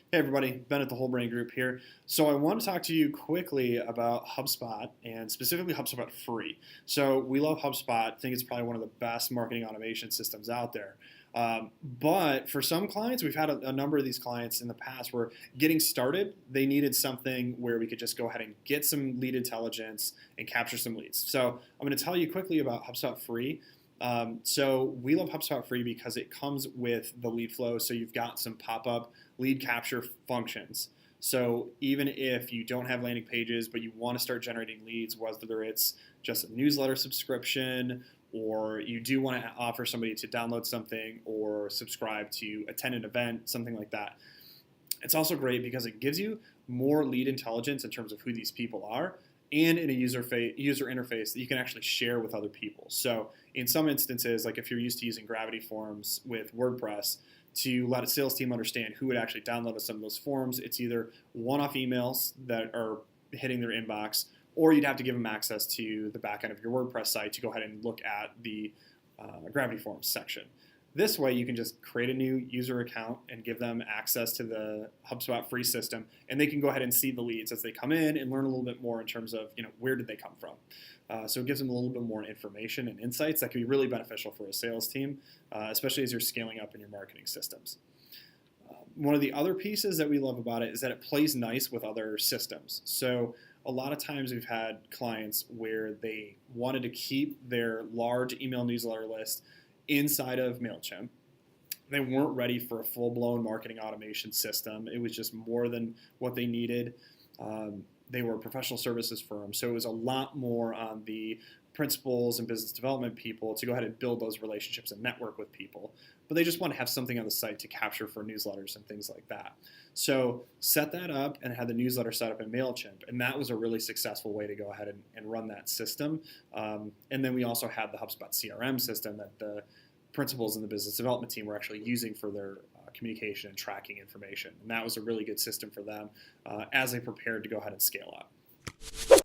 Hey everybody, Ben at the Whole Brain Group here. So I want to talk to you quickly about HubSpot and specifically HubSpot Free. So we love HubSpot. Think it's probably one of the best marketing automation systems out there. But for some clients, we've had a number of these clients in the past where getting started, they needed something where we could just go ahead and get some lead intelligence and capture some leads. So I'm going to tell you quickly about HubSpot Free. So we love HubSpot Free because it comes with the lead flow. So you've got some pop-up lead capture functions. So even if you don't have landing pages, but you want to start generating leads, whether it's just a newsletter subscription, or you do want to offer somebody to download something or subscribe to attend an event, something like that. It's also great because it gives you more lead intelligence in terms of who these people are and in a user interface that you can actually share with other people. So in some instances, like if you're used to using Gravity forms with WordPress, to let a sales team understand who would actually download some of those forms, it's either one-off emails that are hitting their inbox, or you'd have to give them access to the back end of your WordPress site to go ahead and look at the Gravity Forms section. This way, you can just create a new user account and give them access to the HubSpot free system, and they can go ahead and see the leads as they come in and learn a little bit more in terms of where did they come from. So it gives them a little bit more information and insights that can be really beneficial for a sales team, especially as you're scaling up in your marketing systems. One of the other pieces that we love about it is that it plays nice with other systems. So a lot of times we've had clients where they wanted to keep their large email newsletter list inside of MailChimp. They weren't ready for a full-blown marketing automation system. It was just more than what they needed. They were a professional services firm, so it was a lot more on the principals and business development people to go ahead and build those relationships and network with people. But they just want to have something on the site to capture for newsletters and things like that. So set that up and had the newsletter set up in MailChimp, and that was a really successful way to go ahead and run that system. And then we also had the HubSpot CRM system that the principals in the business development team were actually using for their communication and tracking information. And that was a really good system for them as they prepared to go ahead and scale up.